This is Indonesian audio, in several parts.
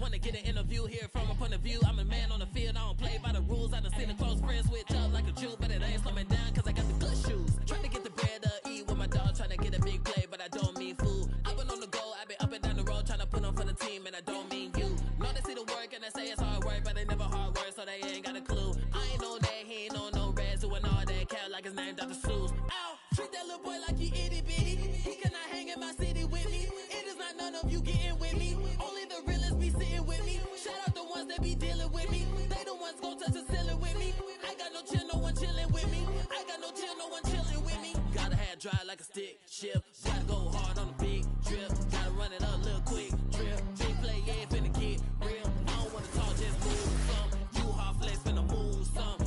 wanna get an interview here from a point of view. I'm a man on the field, I don't play by the rules. I done seen the close friends switch up like a Jew, but it ain't slowing down cause I got the good shoes. Trying to get the bread to eat with my dog, trying to get a big play, but I don't mean food. I've been on the go, I've been up and down the road, trying to put on for the team, and I don't mean you. Know they see the work and they say it's hard work, but they never hard work, so they ain't got a clue. I ain't know that, he ain't know no reds, doing all that cat like his name Dr. Seuss. Ow, treat that little boy like he itty bitty. He cannot hang in my city with me. It is not none of you getting with me. Only the realest be sitting with me. Shout out the ones that be dealing with me. They the ones gon' touch the ceiling with me. I got no chill, no one chilling with me. I got no chill, no one chilling with me. Gotta have dry like a stick shift. Gotta go hard on a big trip. Gotta run it up, little quick trip. Big play, yeah, finna get real. I don't wanna talk, just move some. You hard flex, finna move some.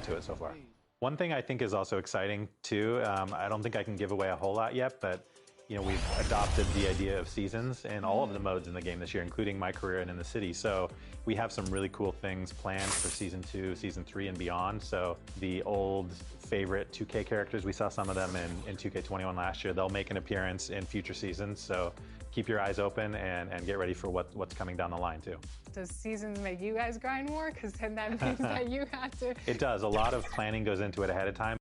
To it so far. One thing I think is also exciting too, I don't think I can give away a whole lot yet, but you know, we've adopted the idea of seasons in all of the modes in the game this year, including my career and in the city. So we have some really cool things planned for season 2, season 3 and beyond. So the old favorite 2K characters, we saw some of them in 2K21 last year. They'll make an appearance in future seasons. So keep your eyes open and get ready for what's coming down the line too. Does seasons make you guys grind more? Because then that means that you have to. It does. A lot of planning goes into it ahead of time.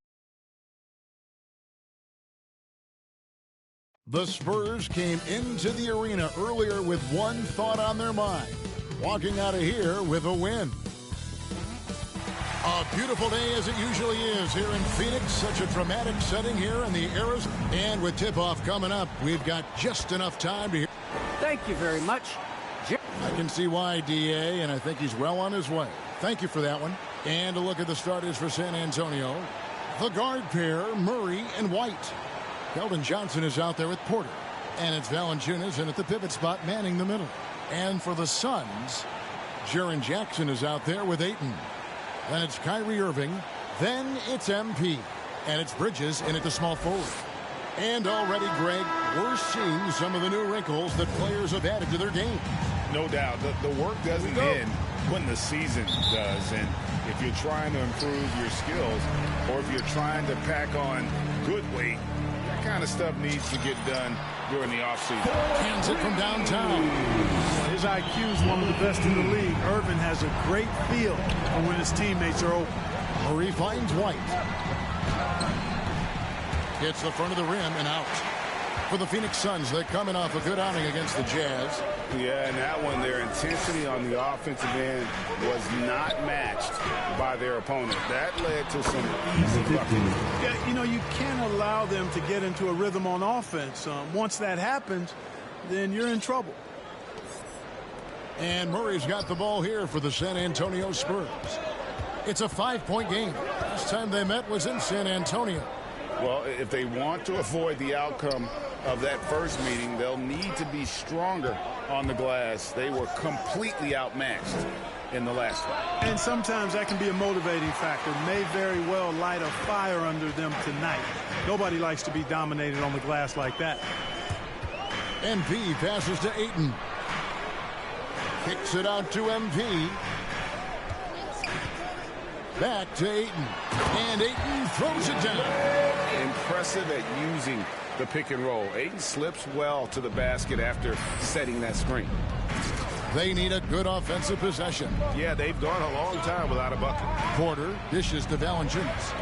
The Spurs came into the arena earlier with one thought on their mind, walking out of here with a win. A beautiful day as it usually is here in Phoenix. Such a dramatic setting here in the Arizona. And with tip-off coming up, we've got just enough time to hear. Thank you very much. I can see why, DA, and I think he's well on his way. Thank you for that one. And a look at the starters for San Antonio. The guard pair, Murray and White. Keldon Johnson is out there with Porter. And it's Valanciunas in at the pivot spot, manning the middle. And for the Suns, Jaren Jackson is out there with Ayton. Then it's Kyrie Irving. Then it's MP. And it's Bridges in at the small forward. And already, Greg, we're seeing some of the new wrinkles that players have added to their game. No doubt. The work doesn't end when the season does. And if you're trying to improve your skills or if you're trying to pack on good weight, that kind of stuff needs to get done during the offseason. Hands it from downtown. His IQ is one of the best in the league. Irvin has a great feel for when his teammates are open. Murray finds White. Hits the front of the rim and out. For the Phoenix Suns, they're coming off a good outing against the Jazz. Yeah, and that one, their intensity on the offensive end was not matched by their opponent. That led to some easy buckets. Yeah, you know, you can't allow them to get into a rhythm on offense. Once that happens, then you're in trouble. And Murray's got the ball here for the San Antonio Spurs. It's a 5-point game. Last time they met was in San Antonio. Well, if they want to avoid the outcome of that first meeting, they'll need to be stronger on the glass. They were completely outmatched in the last one. And sometimes that can be a motivating factor. May very well light a fire under them tonight. Nobody likes to be dominated on the glass like that. MP passes to Ayton. Kicks it out to MP. Back to Ayton. And Ayton throws it down. Impressive at using the pick and roll. Ayton slips well to the basket after setting that screen. They need a good offensive possession. Yeah, they've gone a long time without a bucket. Porter dishes to Valanciunas.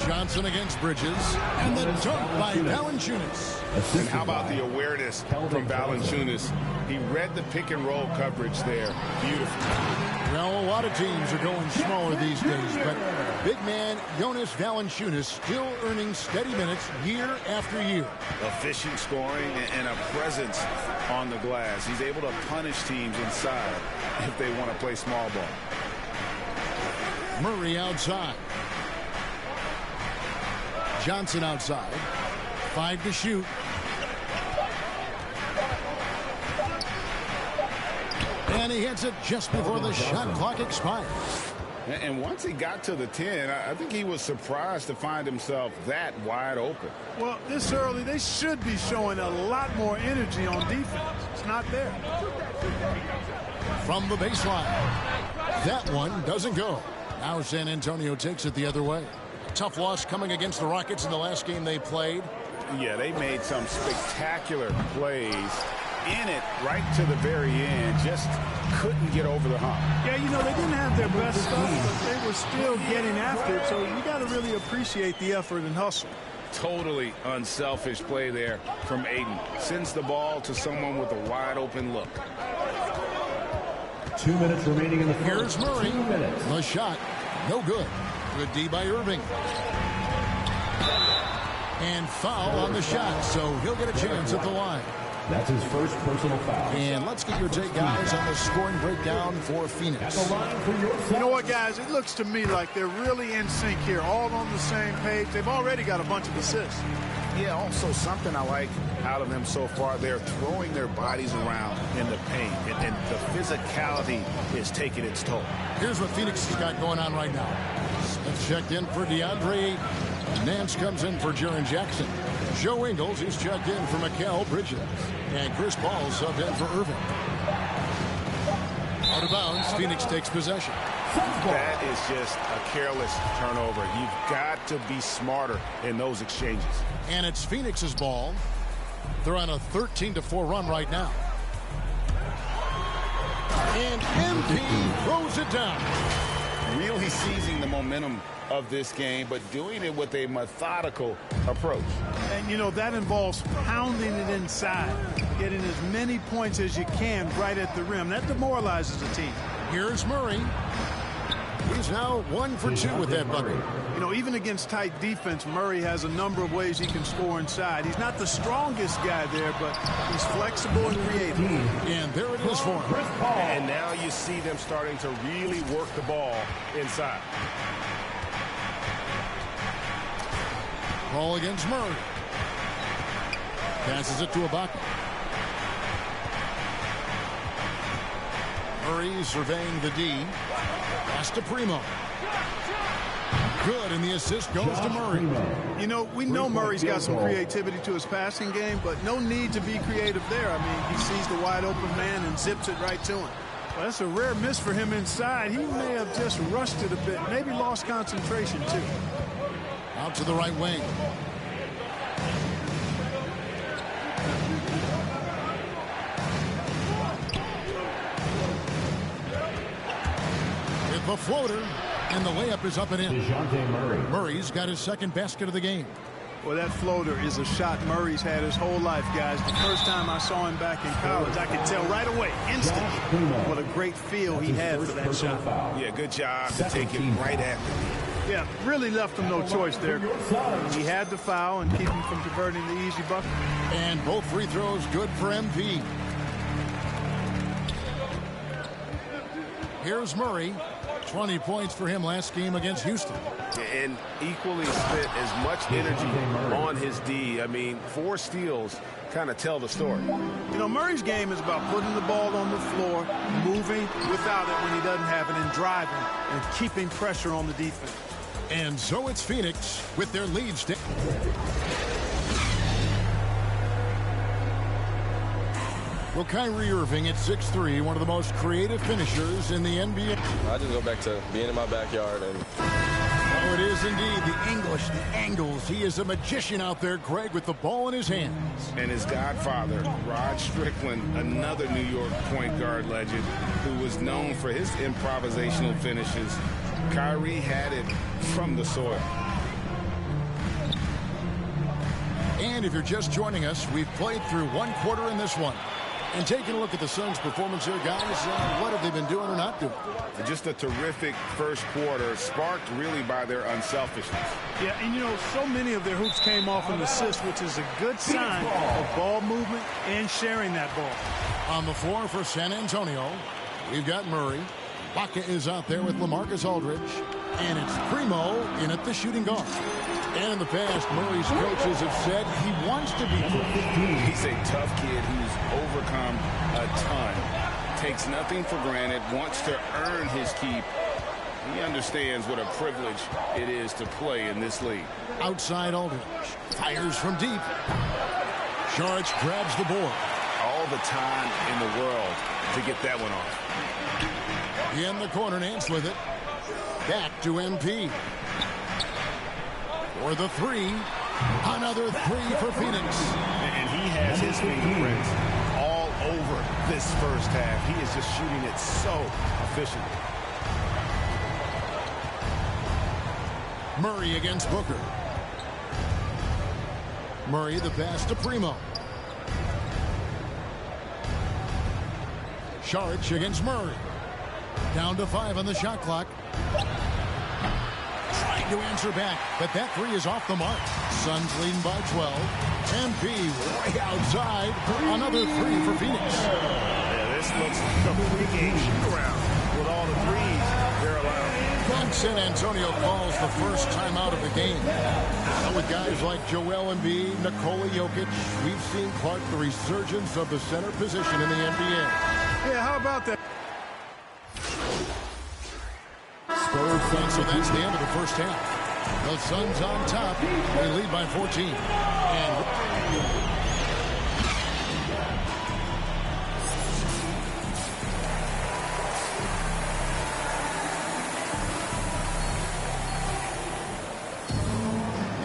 Johnson against Bridges. And the dunk by Valanciunas. And how about the awareness from Valanciunas? He read the pick and roll coverage there. Beautiful. Well, a lot of teams are going smaller these days, but big man Jonas Valanciunas still earning steady minutes year after year. Efficient scoring and a presence on the glass. He's able to punish teams inside if they want to play small ball. Murray outside. Johnson outside. 5 to shoot. And he hits it just before the shot clock expires. And once he got to the 10, I think he was surprised to find himself that wide open. Well, this early, they should be showing a lot more energy on defense. It's not there. From the baseline. That one doesn't go. Now San Antonio takes it the other way. Tough loss coming against the Rockets in the last game they played. Yeah, they made some spectacular plays in it right to the very end. Just couldn't get over the hump. Yeah, you know, they didn't have their best stuff, but they were still getting after it. So you got to really appreciate the effort and hustle. Totally unselfish play there from Aiden. Sends the ball to someone with a wide open look. 2 minutes remaining in the Here's first. Murray. 2 minutes. The shot. No good. Good D by Irving. And foul on the shot, so he'll get a chance at the line. That's his first personal foul. And let's get your take, guys, on the scoring breakdown for Phoenix. The line for your You know what, guys? It looks to me like they're really in sync here, all on the same page. They've already got a bunch of assists. Yeah, also something I like out of them so far, they're throwing their bodies around in the paint, and the physicality is taking its toll. Here's what Phoenix has got going on right now. Smith checked in for DeAndre. Nance comes in for Jaren Jackson. Joe Ingles is checked in for Mikal Bridges. And Chris Paul subbed in for Irving. Out of bounds, Phoenix takes possession. That is just a careless turnover. You've got to be smarter in those exchanges. And it's Phoenix's ball. They're on a 13-4 run right now. And MP throws it down. Really seizing the momentum of this game, but doing it with a methodical approach. And, you know, that involves pounding it inside, getting as many points as you can right at the rim. That demoralizes a team. Here's Murray. He's now 1 for 2 with that bucket. You know, even against tight defense, Murray has a number of ways he can score inside. He's not the strongest guy there, but he's flexible and creative. And there it is for him. And now you see them starting to really work the ball inside. Ball against Murray. Passes it to Ibaka. Murray surveying the D. Pass to Primo. Good, and the assist goes to Murray. You know, we know Murray's got some creativity to his passing game, but no need to be creative there. I mean, he sees the wide open man and zips it right to him. Well, that's a rare miss for him inside. He may have just rushed it a bit, maybe lost concentration too. Out to the right wing. With the floater, and the layup is up and in. DeJounte Murray. Murray's got his second basket of the game. Well, that floater is a shot Murray's had his whole life, guys. The first time I saw him back in college, I could tell right away, instantly, what a great feel he had for that shot. Yeah, good job to take it right at him. Yeah, really left him no choice there. He had to foul and keep him from converting the easy bucket. And both free throws good for MP. Here's Murray. 20 points for him last game against Houston. And equally spent as much energy on his D. I mean, 4 steals kind of tell the story. You know, Murray's game is about putting the ball on the floor, moving without it when he doesn't have it, and driving and keeping pressure on the defense. And so it's Phoenix with their lead. Well, Kyrie Irving at 6'3", one of the most creative finishers in the NBA. I just go back to being in my backyard. Oh, it is indeed the English, the angles. He is a magician out there, Greg, with the ball in his hands. And his godfather, Rod Strickland, another New York point guard legend who was known for his improvisational finishes. Kyrie had it from the soil. And if you're just joining us, we've played through 1 quarter in this one. And taking a look at the Suns' performance here, guys, what have they been doing or not doing? Just a terrific first quarter, sparked really by their unselfishness. Yeah, and you know, so many of their hoops came off an assist, which is a good sign of ball movement and sharing that ball. On the floor for San Antonio, we've got Murray. Ibaka is out there with LaMarcus Aldridge. And it's Primo in at the shooting guard. And in the past, Murray's coaches have said he wants to be perfect. He's a tough kid who's overcome a ton, takes nothing for granted, wants to earn his keep. He understands what a privilege it is to play in this league. Outside Aldridge, fires from deep. Saric grabs the board. All the time in the world to get that one off. In the corner, Nance with it. Back to MP. For the 3, Another three for Phoenix. And he has his fingerprints all over this first half. He is just shooting it so efficiently. Murray against Booker. Murray the pass to Primo. Saric against Murray. Down to 5 on the shot clock. Trying to answer back, but that three is off the mark. Suns leading by 12. MP way outside. Another three for Phoenix. Yeah, this looks like a pregame shoot-around with all the threes they're allowing. And San Antonio calls the first time out of the game. Now with guys like Joel Embiid, Nikola Jokic, we've seen part the resurgence of the center position in the NBA. Yeah, how about that? And so that's the end of the first half. The Suns on top. They lead by 14.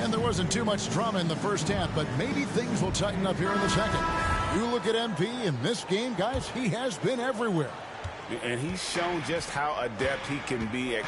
And there wasn't too much drama in the first half, but maybe things will tighten up here in the second. You look at MP in this game, guys, he has been everywhere. And he's shown just how adept he can be at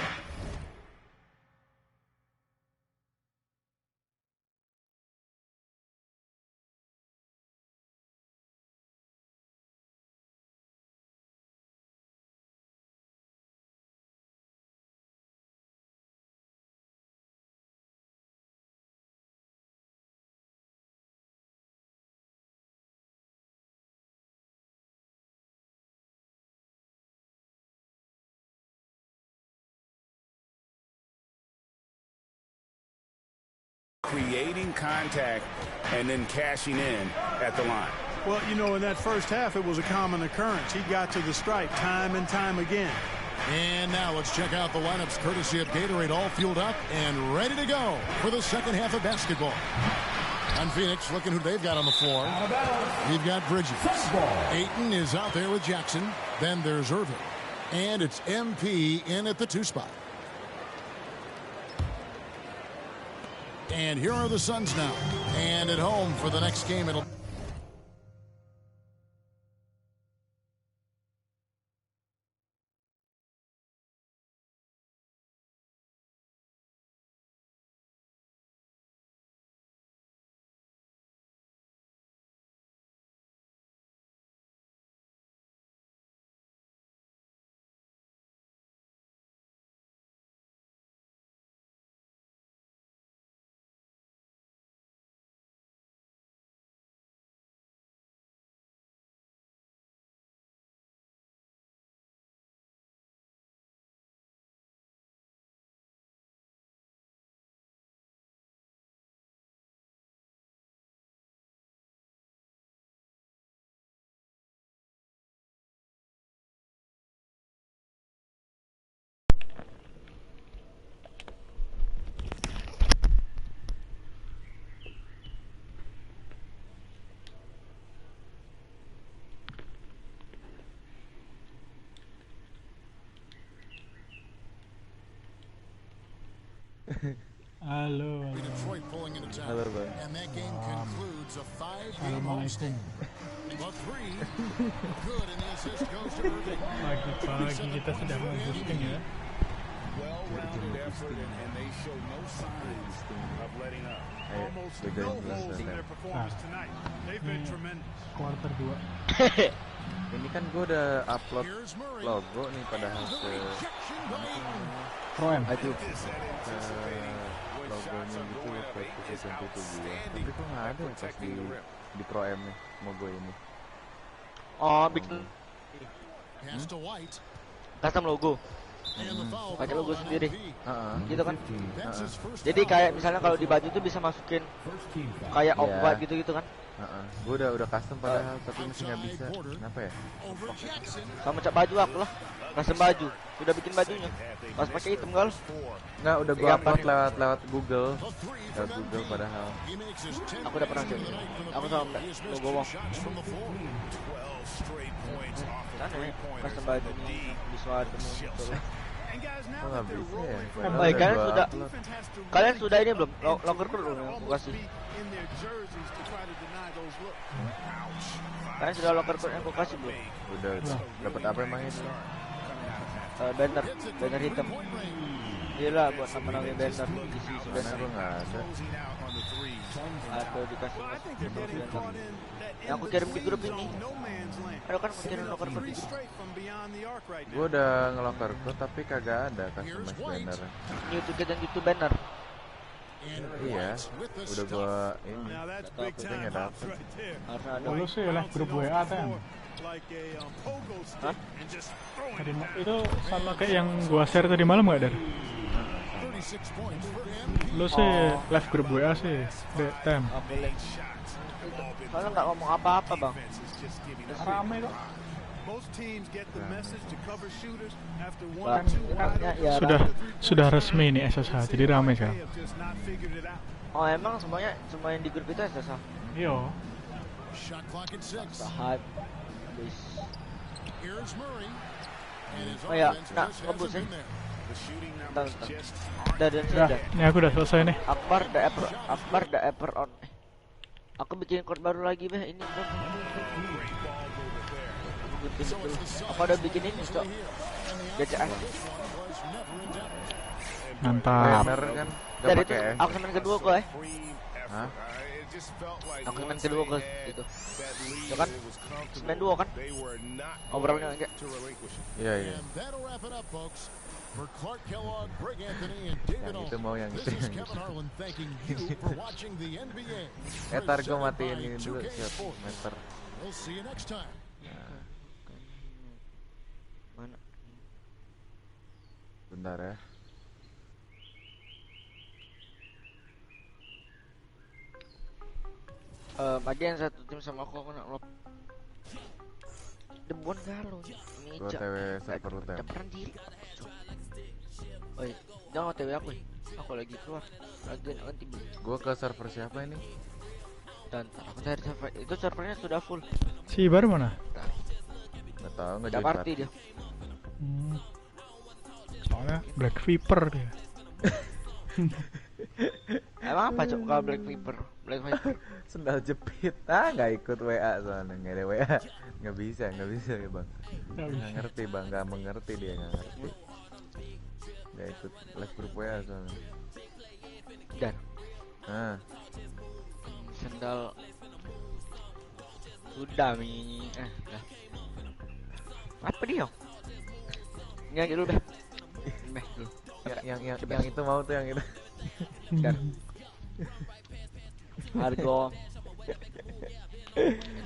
creating contact and then cashing in at the line. Well, you know, in that first half, it was a common occurrence. He got to the stripe time and time again. And now let's check out the lineups courtesy of Gatorade, all fueled up and ready to go for the second half of basketball. And Phoenix looking who they've got on the floor. We've got Bridges. Ayton is out there with Jackson. Then there's Irving. And it's MP in at the 2 spot. And here are the Suns now. And at home for the next game, it'll... Halo. Detroit pulling into town. Halo, Bang. And that game concludes a 5-game homestand. But 3 good, and the assist goes to Irving. Pagi-pagi kita sudah menghusting ya. Well-rounded effort, and they show no signs of letting up. Almost no holes in their performance tonight. They've been tremendous. Quarter 2. Ini kan gue udah upload logo nih padahal ke Pro-M. aduh logonya gitu ke season itu gue, tapi kok nggak ada pas di Pro-M nih logo ini. Oh, bikin custom logo. Pakai logo sendiri. Gitu kan. Jadi kayak misalnya kalau di baju tuh bisa masukin kayak off-white gitu-gitu kan. Gue udah custom padahal tapi masih nggak bisa. Kenapa ya? Sama cat baju aku lah. Custom baju. Udah bikin bajunya. Pas pakai hitam gal. Nggak, udah gue upload lewat Google. Lewat Google padahal. Aku udah pernah sih. Aku sama logo Wong. Kan ya, custom baju nih. Visual temu. Oh, nggak bisa ya. Baik, kalian sudah ini belum? Locker belum yang aku kasih. Kalian sudah locker yang aku kasih belum? Udah. Dapat apa emang itu? Banner hitam. Gila buat nama-nama banner isi Banner gua nggak ada. Atau dikasih banner. Yang aku kirim di grup ini. Ada kan aku kirim locker di grup. Gua udah ngelocker code tapi kagak ada customize banner. New ticket dan YouTube banner. Iya, udah gua ini. Tapi nggak dapet. Lu sih lah grup WA kan. Hah? Tadi itu sama kayak yang gua share tadi malam nggak Dar? Lu sih live grup WA sih, Tem. Soalnya nggak ngomong apa-apa bang. Rame kok. Sudah resmi nih SSH, jadi rame kan? Oh emang semua yang di grup itu SSH? Iya. Sahat. Oh ya, nak ngebus ya. Bentar. Udah. Ini aku udah selesai nih. Akbar the Ever on. Aku bikin chord baru lagi beh ini bro. Aku udah bikin ini cok. GCS. Mantap. Banner kan Dari itu aksemen kedua kok Hah? Aksemen kedua kok itu. Itu kan aksemen 2 kan? Ngobrolnya aja. Iya. Yang itu mau yang itu. Etar gue matiin ini dulu siap meter. Mana? Bentar ya. Ada yang satu tim sama aku nak lock. Debuan galau. Gua TW server lu tem. Cepetan diri. Oi, jangan OTW aku. Aku lagi keluar. Lagi nanti. Gua ke server siapa ini? Dan aku cari server. Itu servernya sudah full. Si baru mana? Nggak tahu, nggak Udah jadi party dia. Soalnya Black Viper dia. Emang apa cok kalau Black Viper? Sendal jepit. Nggak ikut WA soalnya, nggak ada WA. Nggak bisa ya bang. Nggak ngerti bang, nggak mengerti dia, nggak ngerti. Nggak ikut live group WA soalnya. Dan sendal sudah dah. Apa dia? Nyanyi dulu deh. Dulu. Yang itu mau tuh yang itu. Dan Hargo.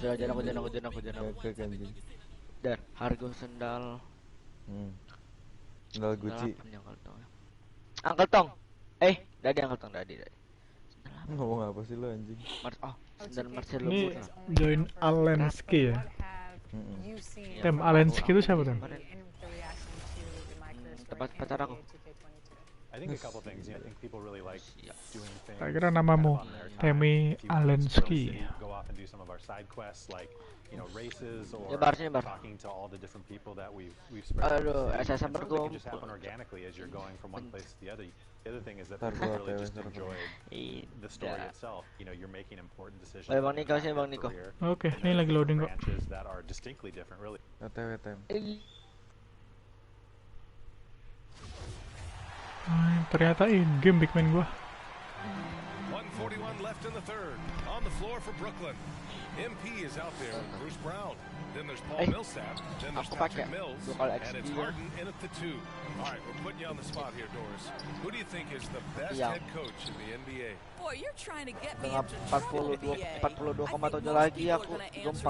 Jangan aku. Dan Hargo sendal. Sendal Gucci. Uncle Tong. Dadi Uncle Tong dadi. Ngomong apa sih lo anjing? Sendal Marcelo. Ini join Alensky ya. Tem Alensky itu siapa tem? Tempat pacar aku. I think a couple things. I think people really like doing things. Tak kira namamu Temi Alensky. Go off and do some of our side quests like, races or talking to all the different people that we've spread. Aduh, SSM berkumpul. It can just happen organically as you're going from one place to the other. The other thing is that people really just enjoy the story itself. You're making important decisions. Bang Niko sih, Bang Niko. Oke, ini lagi loading kok. That are distinctly different, really. Ternyata in-game big man gua. 141 left in the third. On the floor for Brooklyn. MP is out there with Bruce Brown. Then there's Paul Millsap. Then there's Patrick Mills. And it's Harden in at the 2. All right, we're putting you on the spot here, Doris. Who do you think is the best head coach in the NBA? Boy, you're trying to get me dengan into trouble, NBA. 42,7 lagi aku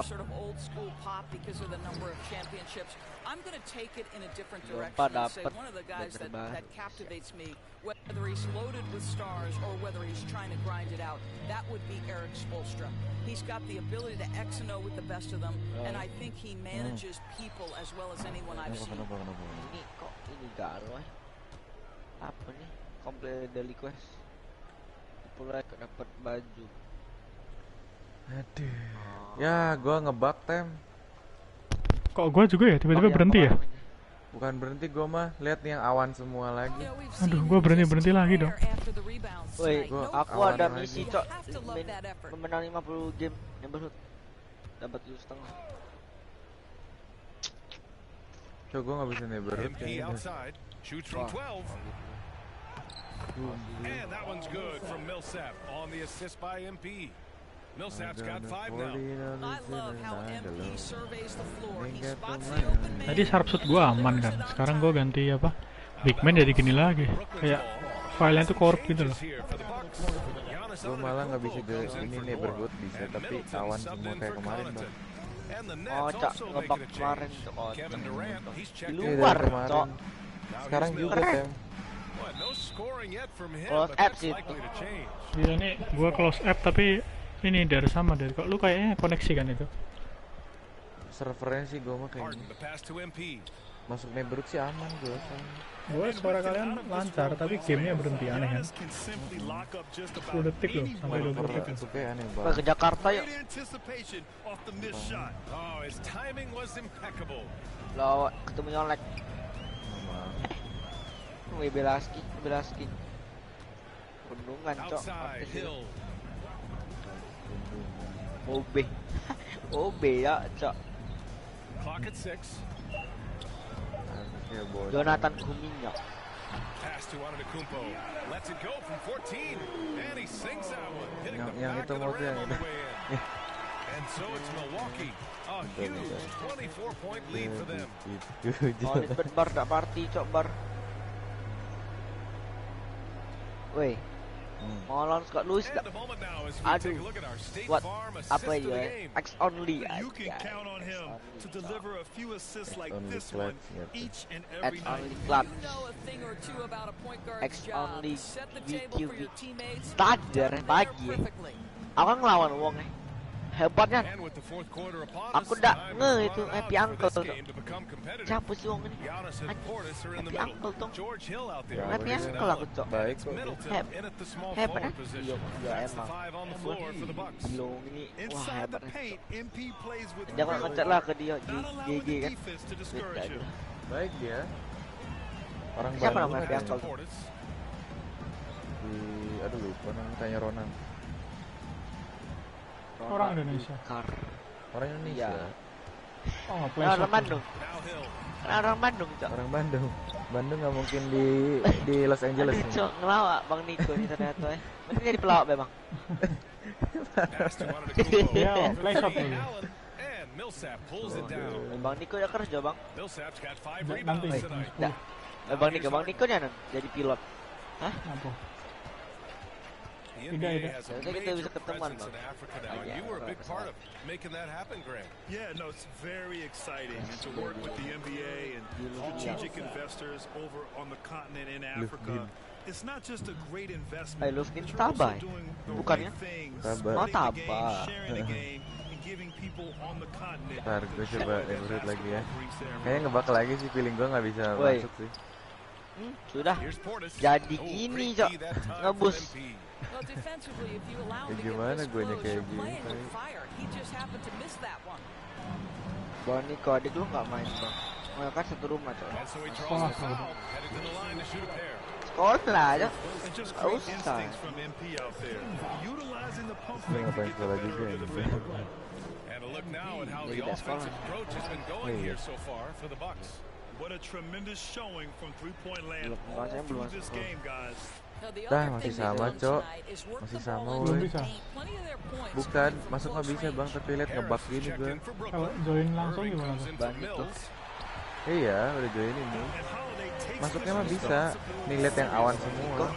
sort of old school pop because of the number of championships. I'm going to take it in a different direction and say one of the guys that captivates me, whether he's loaded with stars or whether he's trying to grind it out, that would be Eric Spoelstra. He's got the ability to X and O with the best of them, and I think he manages people as well as anyone I've seen. Ini kok ini garo apa nih? Complete daily quest. Pula dapat baju. Aduh. Ya, gua ngebug tem. Kok gua juga ya tiba-tiba berhenti ya? Bukan berhenti gue mah, lihat nih yang awan semua lagi. Aduh, gue berhenti lagi dong. Woi, aku ada misi cok, menang 50 game neighborhood, dapat 7,5. Cok, gue nggak bisa neighborhood. Shoots from 12. And that one's good from Millsap on the assist by MP. Millsap's got 5 now. I love how MP surveys the floor. He spots the open man. Tadi sharp shoot gue aman kan. Sekarang gue ganti apa? Big man jadi gini lagi. Kayak filenya tuh korup gitu loh. Gue malah nggak bisa ini neighborhood bisa, tapi awan semua kayak kemarin bang. Oh cok, ngebak kemarin cok. Di Iya, luar dari kemarin. cok. Sekarang juga tem. Close app sih. Iya nih, gue close app tapi ini dari sama dari kok lu kayaknya koneksi kan itu. Servernya sih gue mah kayak gini. Masuk neighborhood sih aman gue. Gue suara kalian lancar tapi gamenya berhenti aneh kan. 10 detik loh sampai 20 detik. Itu kayak aneh Ke banget. Jakarta yuk. Lo ketemu nyolek. Belaski. Bendungan cok. OB ya cok. Jonathan Kuminga. Yang itu mau yang itu. And so it's Milwaukee. A huge 24-point lead for them. Oh, ini bar tak party cok bar. Woi, mau lawan Scott Lewis gak? Aduh, what? Apa ya? X only. You can count on him to deliver a few assists like this one each and X every night. only clutch. X only BQ. Standar pagi. Aku ngelawan wong hebatnya. Aku ndak itu happy uncle tuh. Siapa sih wong ini? Happy uncle tuh. Happy uncle aku cok. Baik kok. Hebat kan? Iya emang. Belum ini wah hebat. Jangan ngecat lah ke dia GG kan. Baik dia. Orang siapa Bandung namanya happy uncle tuh? Aduh lupa namanya, tanya Ronan. Orang Indonesia. Orang Indonesia. Oh, orang Bandung. Orang Bandung, cok. Orang Bandung. Bandung nggak mungkin di Los Angeles. Cok, ngelawak Bang Niko ini ternyata ya. Mungkin jadi pelawak memang. Ya, play shot dulu. Bang Niko ya kerja, Bang. Nanti. Bang Niko nya jadi pilot. Hah? Apa? Tidak. Kita bisa ketemuan, Bang. You were a big part of making that happen, Graham. Yeah, no, it's very exciting to work with the NBA and strategic investors over on the continent in Africa. It's not just a great investment. I love Tabay. Bukannya? Oh, Tabay. Ntar gue coba neighborhood lagi ya. Kayaknya ngebak lagi sih, feeling gue nggak bisa masuk sih. Sudah jadi gini cok, ngebus. Ya gimana gue nya kayak gini? Bang Niko adik lu nggak main bang? Mereka satu rumah cok. Sekolah cok. Usah. Gue ngapain sekolah juga ya? Jadi tidak sekolah. What a tremendous showing from three-point land Belum this game, guys. Masih sama, Cok. Masih sama, Belum woy. bisa. Bukan, masuk nggak bisa, Bang. Tapi lihat ngebug gini gue. Kalau join langsung gimana tuh? Iya, udah join ini. Masuknya mah bisa. Nih lihat yang awan semua.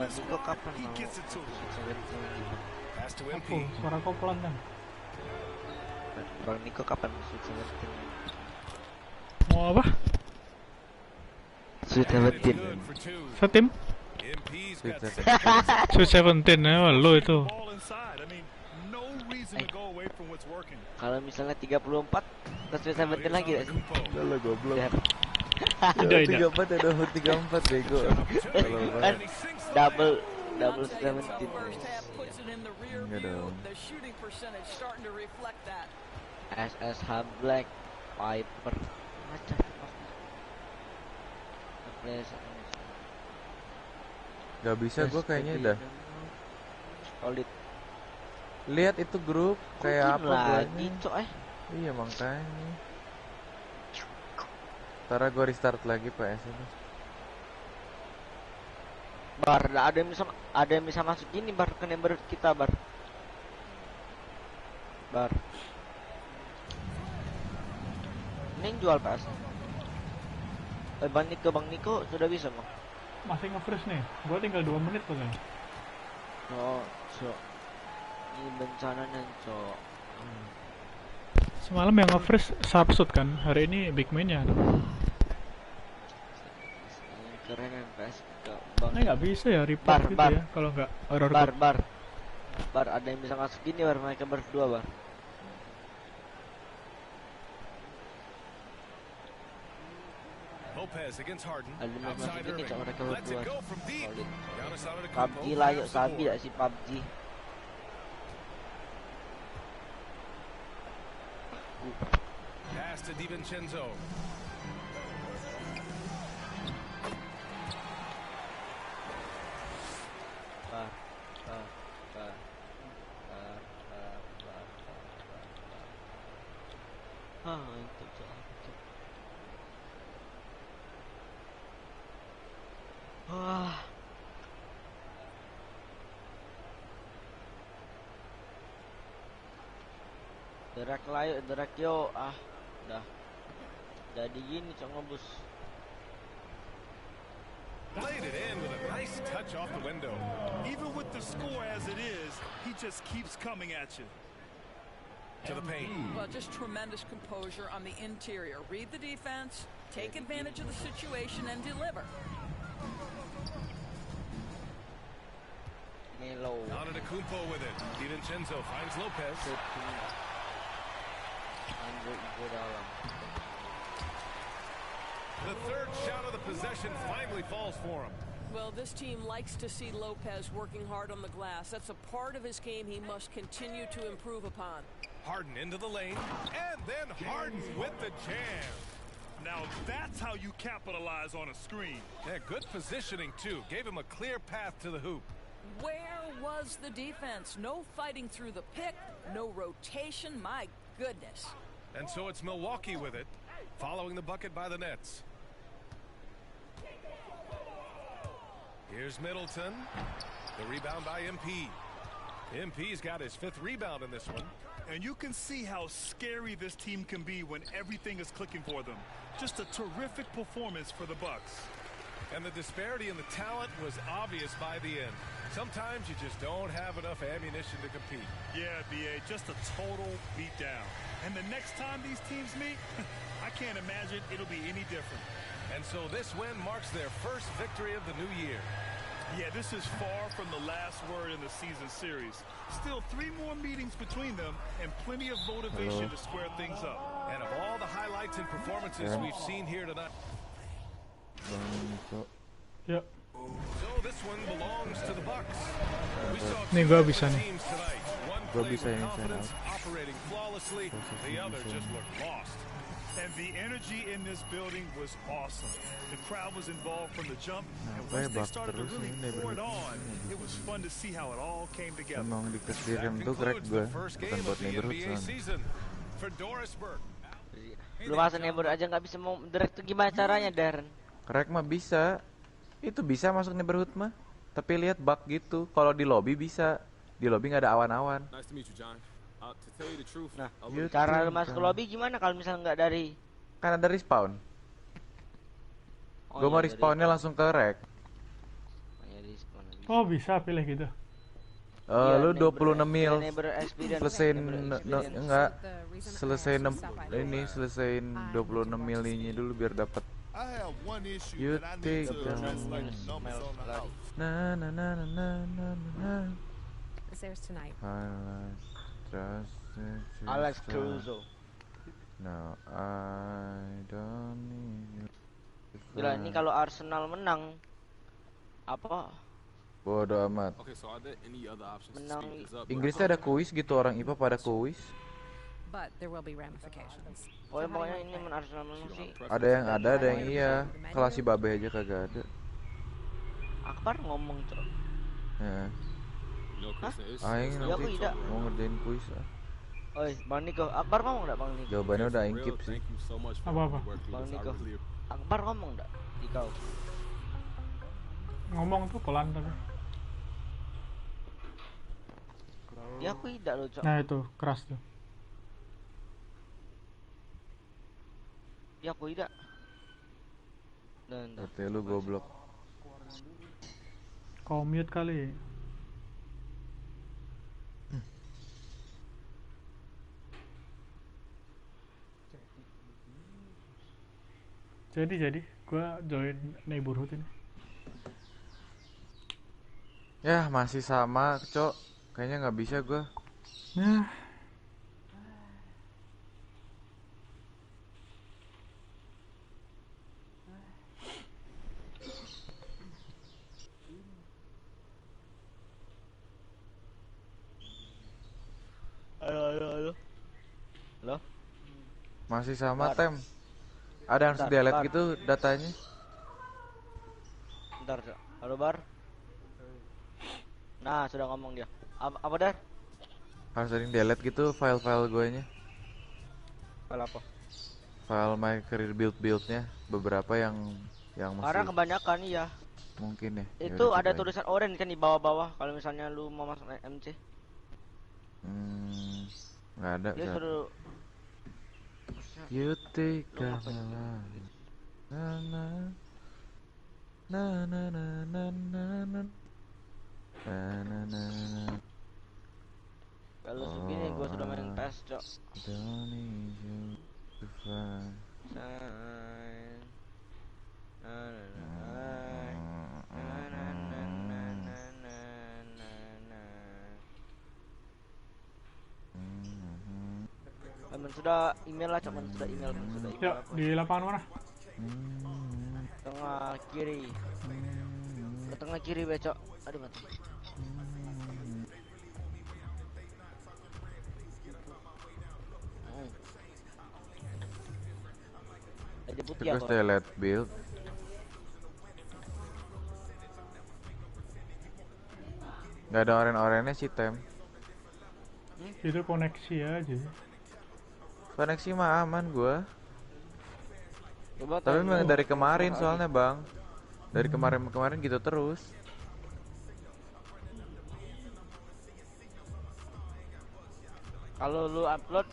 Niko kapan mau? Aku, suara kau pelan kan? Bang Niko kapan masuk seventeen? Mau apa? Sweet 17. Setim? Sweet 17 ya, lo itu. Kalau misalnya 34, ke Sweet 17 lagi gak sih? Udah lo goblok. Tidak. 34 udah 34 bego. Kan double 17. Enggak dong. SSH Black Piper. Macam Gak bisa gue kayaknya dah. Lihat itu grup kayak apa lagi, Iya makanya. Ntar gue restart lagi PS itu. Bar, ada yang bisa masuk gini bar ke neighborhood kita bar. Ini yang jual PS. Bang Niko sudah bisa bang. Masih nge-freeze nih. Gua tinggal 2 menit tuh kan. Oh, ini bencananya cok. Semalam yang nge-freeze Subsud kan. Hari ini big man-nya. Keren kan PS. Ini nggak bisa ya report gitu ya kalau nggak error. Bar ada yang bisa masuk gini bar, mereka berdua bar. Lopez against Harden. Ada yang masuk gini cok, mereka berdua. PUBG lah yuk, sabi gak sih PUBG. Pass to DiVincenzo. Itu cok. Wah. Derak yo. Dah. Jadi gini cok ngebus. Played it in with a nice touch off the window. Even with the score as it is, he just keeps coming at you. To the paint. Well, just tremendous composure on the interior. Read the defense, take advantage of the situation, and deliver. Melo. Antetokounmpo with it. DiVincenzo finds Lopez. The third shot of the possession finally falls for him. Well, this team likes to see Lopez working hard on the glass. That's a part of his game he must continue to improve upon. Harden into the lane, and then Harden with the jam. Now that's how you capitalize on a screen. Yeah, good positioning too. Gave him a clear path to the hoop. Where was the defense? No fighting through the pick, no rotation, my goodness. And so it's Milwaukee with it, following the bucket by the Nets. Here's Middleton. The rebound by MP. MP's got his 5th rebound in this one. And you can see how scary this team can be when everything is clicking for them. Just a terrific performance for the Bucks. And the disparity in the talent was obvious by the end. Sometimes you just don't have enough ammunition to compete. Yeah, BA, just a total beatdown. And the next time these teams meet, I can't imagine it'll be any different. And so this win marks their first victory of the new year. Yeah, this is far from the last word in the season series. Still 3 more meetings between them and plenty of motivation to square things up. And of all the highlights and performances we've seen here tonight. Yep. So this one belongs to the Bucks. We saw Nih gua bisa nih. teams tonight. One played with confidence, operating flawlessly. The other just looked lost. And the energy in this building was awesome. The crowd was involved from the jump, and Nah, once they bak started to terus really ini pour it neighborhood. on, it was fun to see how it all came together. Emang dikasih rem tuh crack gue, bukan buat neighborhood soalnya. For Dorisburg. Lu masa neighborhood aja nggak bisa mau direct tuh gimana caranya, Darren? Crack mah bisa. Itu bisa masuk neighborhood mah. Tapi lihat bug gitu. Kalau di lobby bisa. Di lobby nggak ada awan-awan. Nah, gitu, cara lu masuk ke lobby gimana kalau misalnya nggak dari? Kan ada respawn. Gue mau respawnnya langsung ke rack. Oh bisa pilih gitu. Lu 26 mil selesain enggak selesain selesain 26 mil ini dulu biar dapat. You take na na na na na na na. There's tonight. Alex Caruso. No, I don't need. Gila, ini kalau Arsenal menang apa? Bodoh amat. Menang. Inggrisnya ada kuis gitu, orang IPA pada kuis. but there will be ramifications. Oh, pokoknya ini Arsenal sih. Ada yang iya. Kelas si Babe aja kagak ada. Akbar ngomong tuh. Ya. Hah? Aing Ya, aku nanti tidak. mau ngerjain kuis. Oi, Bang Niko, Akbar ngomong enggak Bang Niko? Jawabannya udah Aing keep sih. Apa-apa? Bang Niko. Akbar ngomong enggak di kau? Ngomong tuh pelan tapi. Ya aku tidak loh, Cok. Nah itu keras tuh. Ya aku tidak. Dan Berarti lu goblok. Kau mute kali. Jadi gua join neighborhood ini. Ya masih sama, Cok. Kayaknya nggak bisa gua. Nah. Halo. Halo? Masih sama, Bar. Tem. Ada yang harus Bentar, delete Bar. gitu datanya. Bentar, Cok. Halo, Bar. Nah, sudah ngomong dia. Apa Dar? Harus sering delete gitu file-file guanya. File apa? File my career build-buildnya. Beberapa yang Karena masih kebanyakan iya. mungkin ya. Itu Yaudah, ada cobain. tulisan orange kan di bawah-bawah kalau misalnya lu mau masuk MC. Nggak ada. Dia Zat. suruh You take a na na na na na na na na na. kalau segini gua sudah main PES, Cok. Don't need you to find. Sudah email lah, cuman sudah email, sudah email. Yuk, Apa? di lapangan mana? Tengah kiri. Ke tengah kiri, becok. Aduh mati. Ada putih Terus apa? delete build. Gak ada oren-orennya sih, Tem. Itu koneksi aja. Koneksi mah aman gua. Coba Tapi memang dari kemarin lagi. soalnya, Bang. Dari kemarin gitu terus. Kalau lu upload,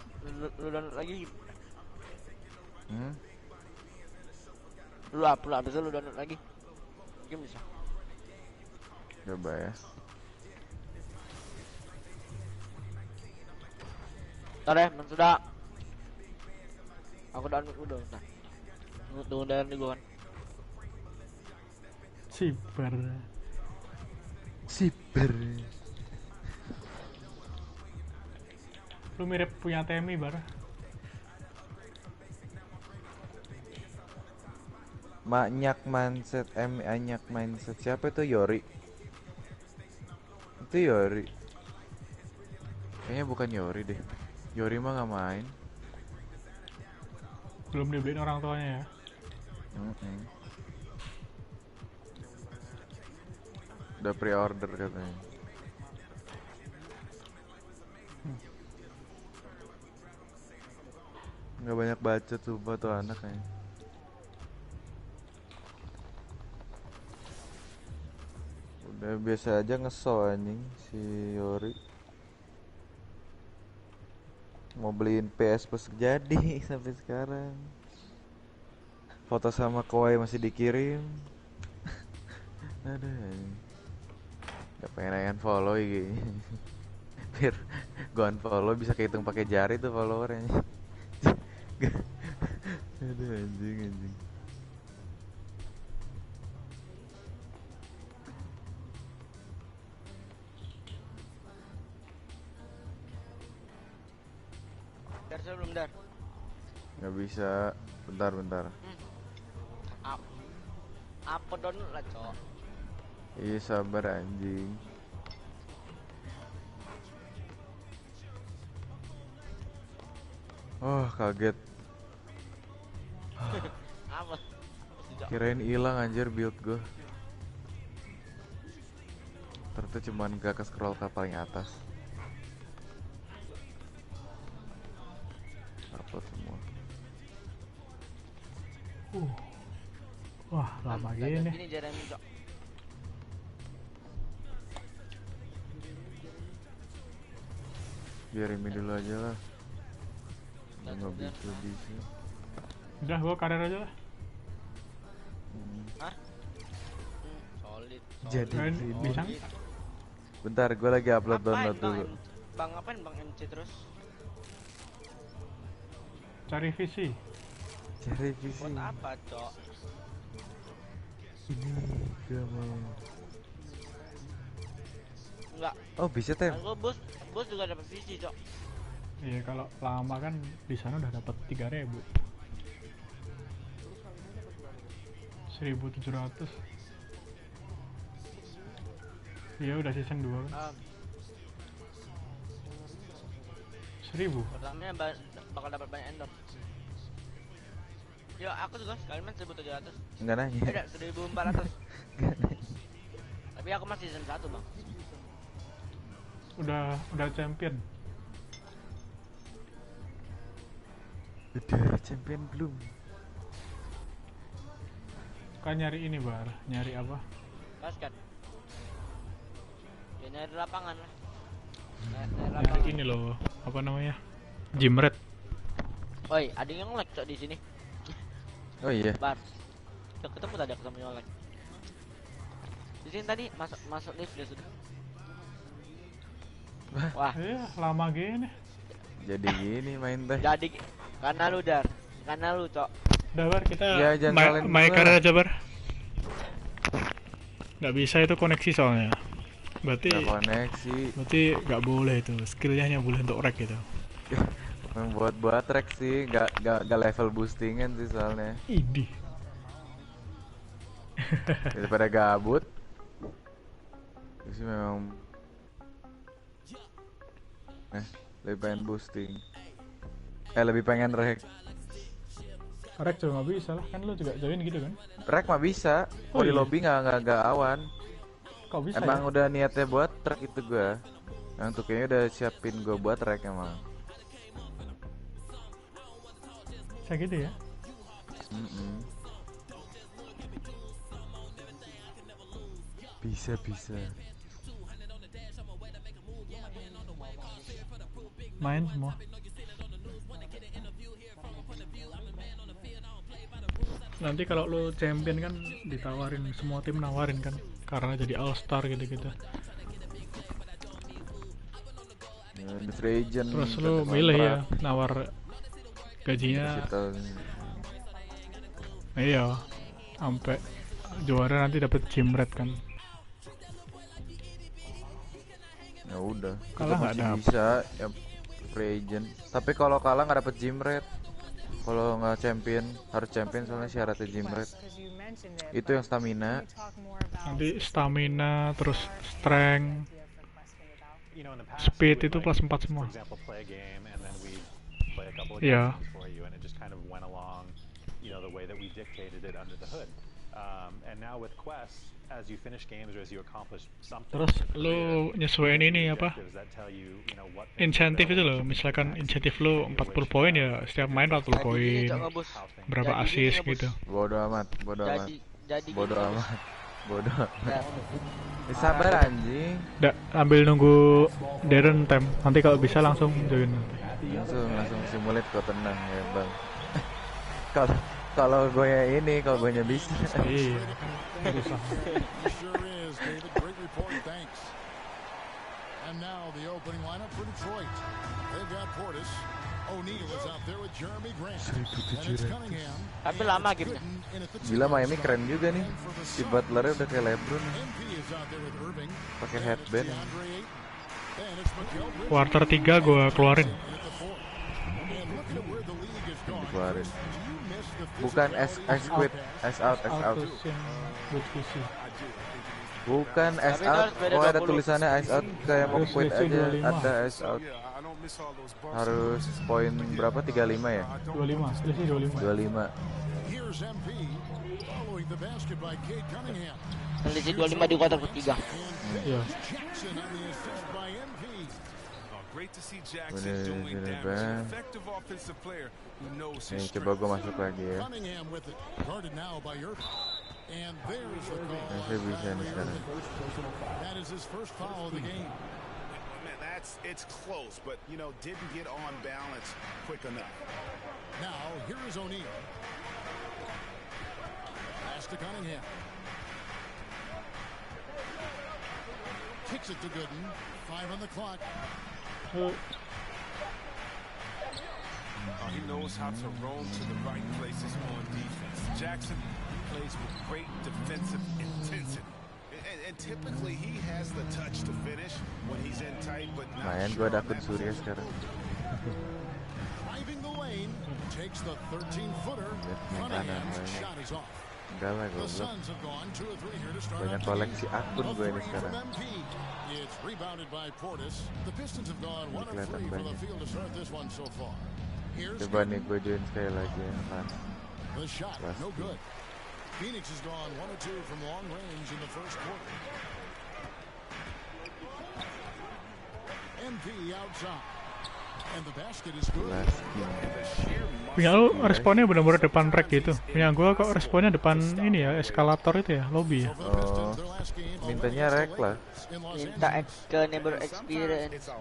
lu download lagi. Lu upload habis itu lu download lagi. Mungkin bisa. Coba ya. Ntar ya, sudah. Aku download udah, ntar. Tunggu download di gua kan. Siber. Lu mirip punya Temi, Bar. Manyak mindset, anyak mindset. Siapa itu? Yori. Itu Yori. Kayaknya bukan Yori deh. Yori mah nggak main. Belum dibeliin orang tuanya ya. Udah pre-order katanya. Nggak banyak baca tuh anak kayaknya. Udah biasa aja ngeso anjing si Yori. Mau beliin PS plus jadi sampai sekarang. Foto sama Kawhi masih dikirim. Aduh. Gak pengen follow gitu. Biar gua unfollow bisa kehitung pakai jari tuh followernya. Aduh anjing. Dar, belum Dar. Nggak bisa. Bentar. Apa download lah, Cok. Iya sabar anjing. Oh, kaget. Apa? Kirain hilang anjir build gue. Ternyata cuman gak ke scroll ke paling atas. Upload semua. Wah, lama gini. Ini Jeremy, Cok. Biar ini dulu aja lah. Nggak bisa. Udah, gua karir aja lah. Hah? Solid. Jadi bisa. Bentar, gue lagi upload download dulu. Bang ngapain Bang MC terus? Cari visi. Cari visi. Buat apa, Cok? Ini gak mau. Enggak. Oh, bisa tem. Gua bos juga dapat visi, Cok. Iya, kalau lama kan di sana udah dapat 3.000. 1.700. Iya, udah season 2 kan. 1.000. Pertamanya bakal dapat banyak endorse. Ya, aku juga sekali main 1.700. Enggak nanya. Ada 1.400. Tapi aku masih season 1, Bang. Udah champion. Udah champion belum? Kan nyari ini, Bar. Nyari apa? Basket. Ya nyari lapangan lah. Nyari ini loh, apa namanya? Gym rat. Oi, ada yang lag, Cok, di sini. Oh iya. Bar. Ketemu tadi ketemu yang lag. Di sini tadi masuk lift dia sudah. Wah, lama gini. Jadi gini main teh. Jadi karena lu Dar, karena lu, Cok. Udah, Bar, kita ya, main karir aja, Bar. Nggak bisa itu koneksi soalnya. Berarti nggak boleh itu, skillnya hanya boleh untuk rek gitu. buat rek sih, nggak level boostingan sih soalnya. Idih. Daripada gabut. Itu memang lebih pengen boosting. Lebih pengen rek. Rek juga nggak bisa lah, kan lu juga join gitu kan? Rek mah bisa, di lobby nggak awan. Kok bisa? Emang ya? udah niatnya buat rek itu gua. Yang tuh kayaknya udah siapin gua buat rek emang. Bisa gitu ya? Bisa. Main semua. Nanti kalau lu champion kan ditawarin, semua tim nawarin kan, karena jadi all star gitu-gitu. Terus lu milih ya, nawar gajinya. Iya, sampai juara nanti dapat gym rat kan. Ya udah, kalah nggak dapet. Bisa ya free agent. Tapi kalau kalah nggak dapet gym rat. Kalau nggak champion, harus champion soalnya syaratnya gym rat. Itu yang stamina. Nanti stamina, terus strength, speed itu plus 4 semua. Iya. Terus lu nyesuaiin ini apa? Insentif itu loh, misalkan insentif lu 40 poin ya setiap main 40 poin. Berapa assist gitu. Bodoh amat. Sabar anjing. Ambil nunggu Darren time. Nanti kalau bisa langsung join. Langsung simulate kok, tenang ya, Bang. Kalau gue bisa. Iya. And now the opening lineup for Detroit. They've got Portis. O'Neal is out there with Jeremy Grant. And it's Cunningham. Tapi lama gamenya. Gila, Miami keren juga nih. Si Butler udah kayak LeBron. Pakai headband. Quarter 3 gua keluarin. Dikeluarin. Bukan S quit, S out. Bukan ice out. Kok ada tulisannya ice out kayak mau quit aja. Ada ice out. Harus poin berapa? 35 ya? 25. Selisih 25. 25. Selisih 25 di kuarter ketiga. Iya. Ini coba gue masuk lagi ya. Saya bisa nih sekarang. It's close, but you know, didn't get on balance quick enough. Now here is O'Neal. Pass to Cunningham. Kicks it to Gooden. 5 on the clock. He knows how to roam to the right places on defense. Jackson plays with great defensive intensity. And typically he has the touch to finish when he's in tight, but not Main gue ada akun Surya sekarang. Driving the lane, takes the 13-footer. Shot is off. Enggak lah gue banyak koleksi akun gue ini sekarang. It's rebounded by Portis. The Pistons have gone 1 of 3 for the field to start this one so far. Coba nih gue join sekali lagi ya. The shot, no good. Phoenix has gone 1 of 2 from long range in the first quarter. MP outside. And the basket is good. Punya lu responnya benar-benar depan rack gitu. Punya gua kok responnya depan ini ya, eskalator itu ya, lobby ya. Oh, mintanya rack lah. Minta ke neighbor experience.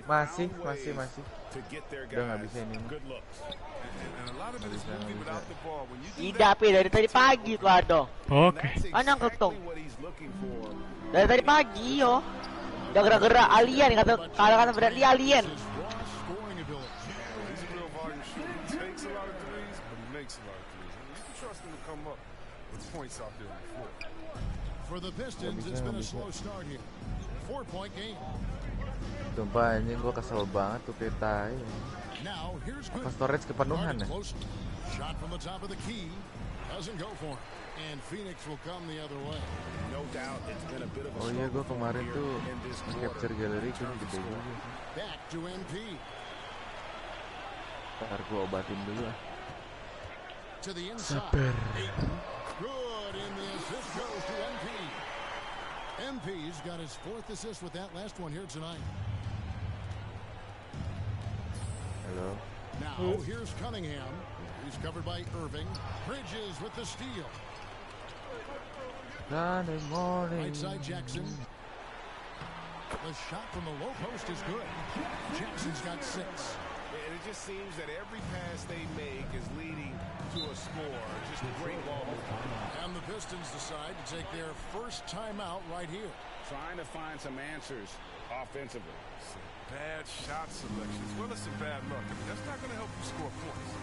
Masih. Udah nggak bisa ini. Tidak, dari tadi pagi tuh Ado. Oke. Anang ketong. Dari tadi pagi yo. Udah gerak-gerak alien kata berarti alien. For the Pistons, it's been a slow start here. 4-point game. Sumpah anjing gue kesel banget tuh kita. Apa storage kepenuhan ya? Shot from the top of the key. Doesn't go for it. And Phoenix will come the other way. No doubt it's been a bit of a Oh iya, gue kemarin tuh capture gallery kan gede juga. Back to MP. Ntar gue obatin dulu ah. To the inside. Good, and the assist goes to MP. MP's got his 4th assist with that last one here tonight. Hello. Now here's Cunningham. He's covered by Irving. Bridges with the steal. Right side Jackson. The shot from the low post is good. Jackson's got 6. And it just seems that every pass they make is leading to a score. Just a great ball movement. And the Pistons decide to take their first timeout right here. Trying to find some answers offensively. Some bad shot selections. Well, it's a bad luck. I mean, that's not going to help you score points.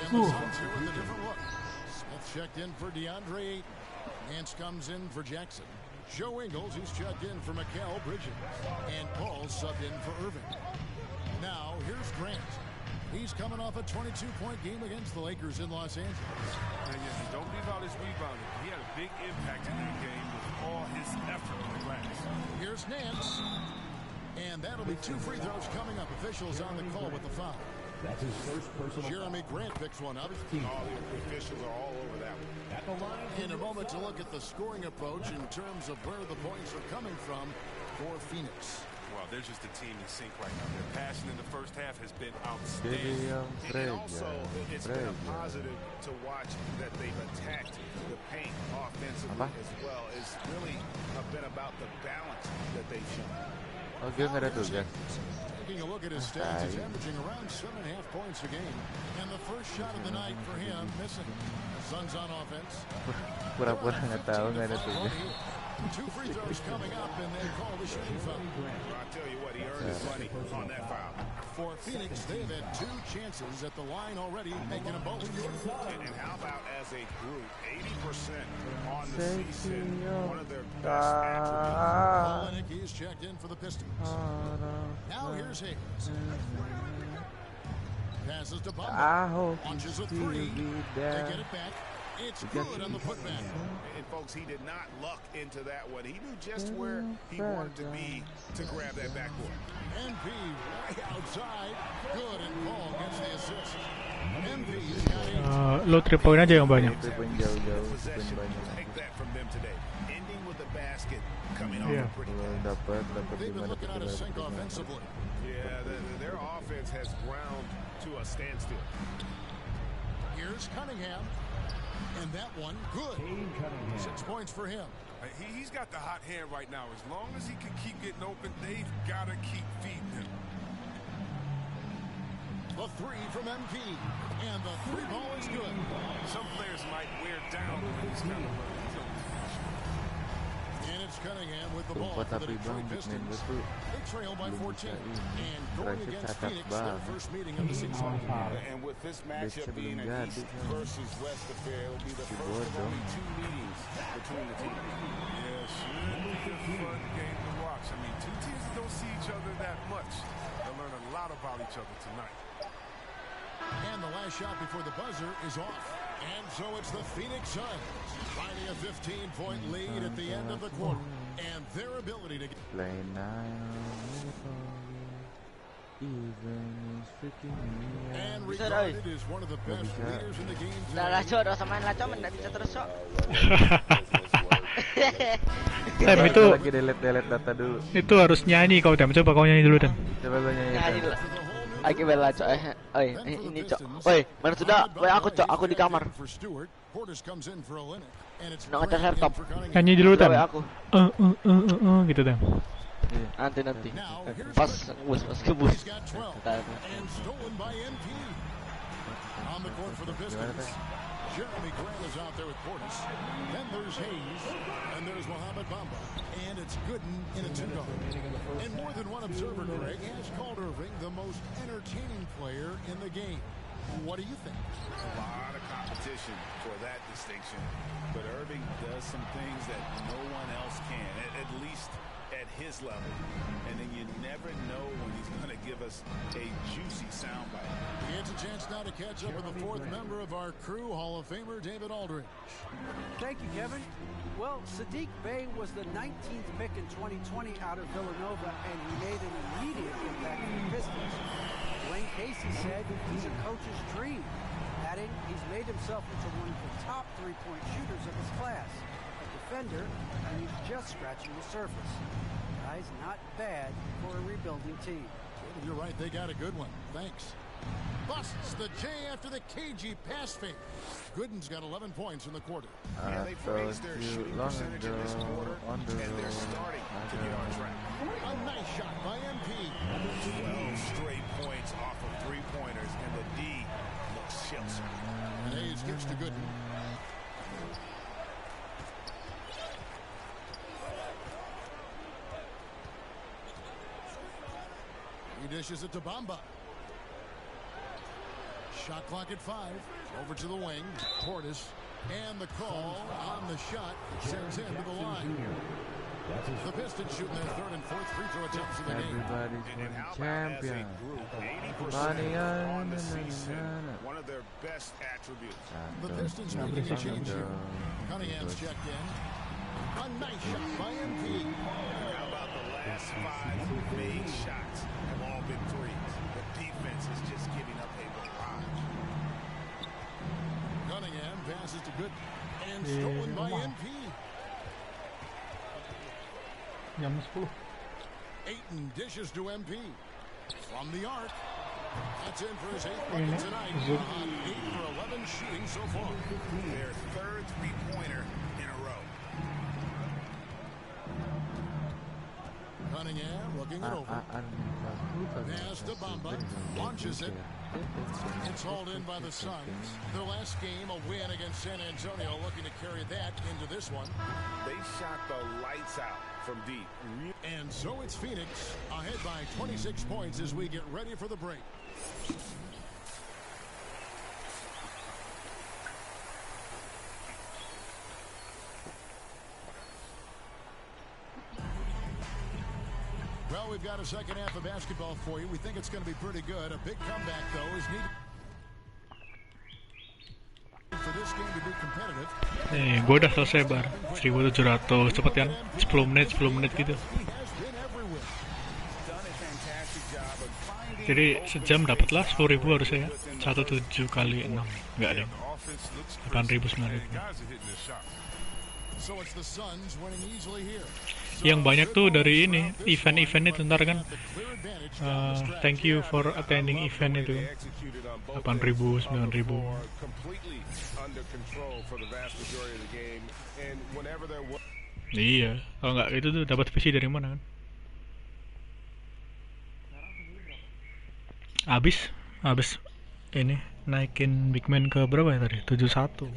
And the Suns here with a different look. Smith checked in for DeAndre Ayton. Nance comes in for Jackson. Joe Ingles, he's checked in for Mikal Bridges. And Paul subbed in for Irving. Now, here's Grant. He's coming off a 22-point game against the Lakers in Los Angeles. And yes, don't leave out his rebounding. He had a big impact in that game with all his effort on the glass. Here's Nance. And that'll be 2 free throws coming up. Officials on the call with the foul. That's his first personal Jeremy Grant picks one up. All the officials are all over that one. at the line. In a moment to look at the scoring approach in terms of where the points are coming from for Phoenix. Well, they're just a team in sync right now. Their passing in the first half has been outstanding. And also, it's been a positive to watch that they've attacked the paint offensively as well. It's really been about the balance that they've shown. Oh, dia nggak ada tugas. Taking a look at his stats, he's averaging around 7.5 points a game. And the first shot of the night for him, missing. Suns on offense. Pura-pura nggak tahu, nggak ada tugas. 2 free throws coming up, and they call the shooting foul. I tell you what, he earned his money on that foul. For Phoenix, they've had 2 chances at the line already, making a both. And how about as a group, 80% on the season, one of their best attributes. Olenek is checked in for the Pistons. Now here's Hayes. Passes to Bumba. Tahu Launches a three. They get it back. It's good on the putback. And folks, he did not luck into that one. He knew just where he wanted to be to grab that backboard. MP right outside. Good, and Paul gets the assist. MP's got 8. Lo 3 point aja yang banyak. Take that from them today. Ending with the basket coming off a pretty They've been looking out of sync offensively. Yeah, their offense has ground to a standstill. Here's Cunningham. And that one, good. 6 points for him. He's got the hot hand right now. As long as he can keep getting open, they've got to keep feeding him. The three from MP. And the three ball is good. Some players might wear down when he's kind of and it's Cunningham with the ball for the Detroit Pistons. They trail by 14. And going against Phoenix, their first meeting of the season. And with this matchup being an East versus West affair, it'll be the first of only 2 meetings between the teams. Yeah, should be a fun game to watch. I mean, 2 teams that don't see each other that much. They'll learn a lot about each other tonight. And the last shot before the buzzer is off. And so it's the Phoenix Suns finding a 15-point lead at the end of the quarter. And their ability to get... And regarded as one of the best leaders in the game Dah Cok, dah sama lah Cok, tidak bisa terus Cok. Tem delete data dulu. itu harus nyanyi kau Tem. Coba kau nyanyi dulu Tem. Coba gue nyanyi. Oke bela Cok. Ini Cok. Woi, mana sudah? Woi aku Cok, aku di kamar. Nak ngecas laptop. Nyanyi dulu Tem. Aku. Gitu Tem. Nanti. Pas kebus. On the court for the Pistons, Jeremy Grant is out there with Portis. Then there's Hayes, and there's Mohamed Bamba, and it's Gooden in a 2-guard. And more than one observer, Greg, has called Irving the most entertaining player in the game. What do you think? A lot of competition for that distinction, but Irving does some things that no one else can, at least at his level. And then you never know when he's going to give us a juicy soundbite. He gets a chance now to catch up with the 4th member of our crew, Hall of Famer David Aldridge. Thank you, Kevin. Well, Sadiq Bey was the 19th pick in 2020 out of Villanova, and he made an immediate impact for the Pistons. Dwayne Casey said he's a coach's dream, adding he's made himself into one of the top 3-point shooters of his class. A defender, and he's just scratching the surface. Guy's not bad for a rebuilding team. You're right, they got a good one. Thanks. Busts the J after the KG pass fake. Gooden's got 11 points in the quarter. Yeah, they've raised their shooting percentage in this quarter, and they're starting to get on track. A nice shot by MP. 12 straight points off of 3-pointers, and the D looks sheltered. And Hayes gets to Gooden. He dishes it to Bamba. Shot clock at 5. Over to the wing. Portis. And the call on the shot sends him to the line. The Pistons shooting their 3rd and 4th free throw attempts of the game. Everybody's champion. 80% one of their best attributes. The Pistons making a change here. Cunningham's checked in. A nice shot by MP. How about the last 5 made shots have all been threes? The defense is just giving up a barrage. Cunningham passes to Good and stolen by MP. Ayton dishes to MP. From the arc. That's in for his 8th bucket tonight. 8 for 11 shooting so far. Their 3rd 3-pointer in a row. Cunningham looking it over. Pass to Bamba. Launches it. It's hauled in by the Suns. Their last game, a win against San Antonio, looking to carry that into this one. They shot the lights out from deep. And so it's Phoenix ahead by 26 points as we get ready for the break. Well, we've got a second half of basketball for you. We think it's going to be pretty good. A big comeback, though, is needed for this game to be competitive. Gue udah selesai bar 1700 cepet kan 10 menit gitu. Jadi sejam dapatlah 10.000 harusnya ya. 17 kali 6 enggak deh 8.000 9.000. Yang banyak tuh dari ini event itu ntar kan thank you for attending event itu 8.000 9.000. Iya kalau nggak itu tuh dapat visi dari mana kan. Abis ini naikin big man ke berapa ya tadi 71.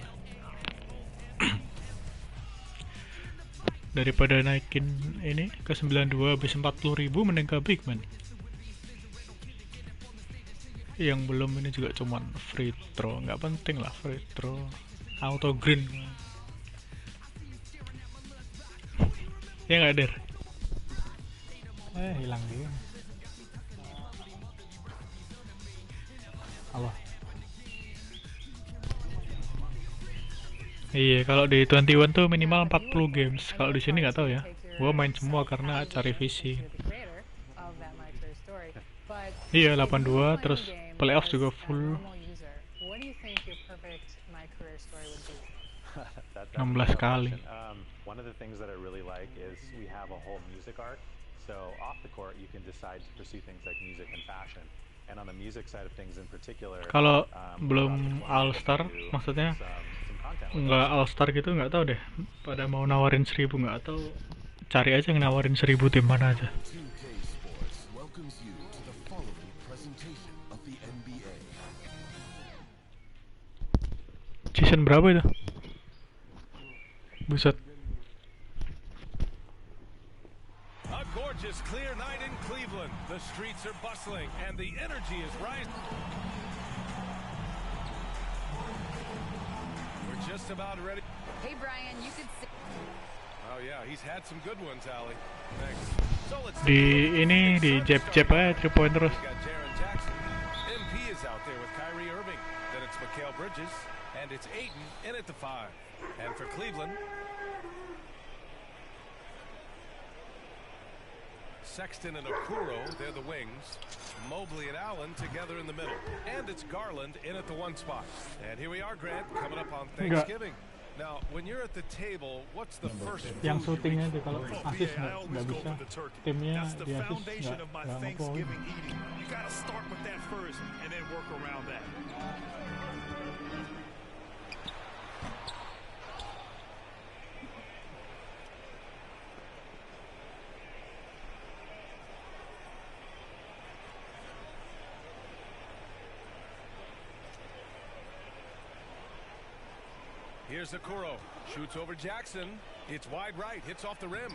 Daripada naikin ini ke 92 habis 40.000 mending ke big man. Yang belum ini juga cuman free throw, nggak penting lah free throw, auto green. Ya nggak Der? Hilang dia. Halo. Iya, kalau di 21 tuh minimal 40 games. Kalau di sini nggak tahu ya. Gua main semua karena cari visi. Iya, 82 terus playoff juga full. 16 kali. One of the things that I really like is we have a whole music arc. So off the court you can decide to pursue things like music and fashion. And on the music side of things in particular, kalau belum All Star, maksudnya nggak All Star gitu nggak tahu deh. Pada mau nawarin 1.000 nggak atau cari aja yang nawarin 1.000 tim mana aja. Season berapa itu? Buset. A gorgeous clear night in Cleveland. The streets are bustling and the energy is rising. We're just about ready. Hey Brian, you could see. Oh yeah, he's had some good ones, Allie. Thanks. So let's Di ini di jab aja 3 point terus. MP is out there with Kyrie Irving. Then it's Mikal Bridges and it's Ayton in at the 5. And for Cleveland, Sexton and Okoro, they're the wings. Mobley and Allen together in the middle. And it's Garland in at the 1 spot. And here we are, Grant, coming up on Thanksgiving. Now, when you're at the table, what's the first yang syutingnya itu kalau asis nggak bisa, timnya di asis nggak ngapa-ngapain. You gotta start with that first and then work around that. Here's Okoro, shoots over Jackson. It's wide right, hits off the rim.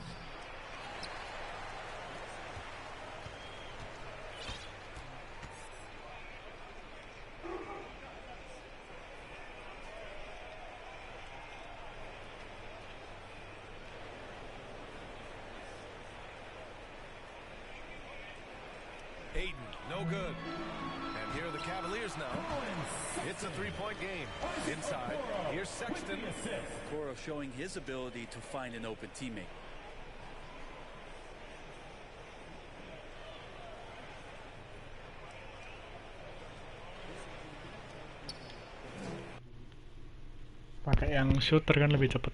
Ayton, no good. And here are the Cavaliers now. It's a 3-point game. Inside, here's Sexton. Okoro showing his ability to find an open teammate. Pakai yang shooter kan lebih cepat.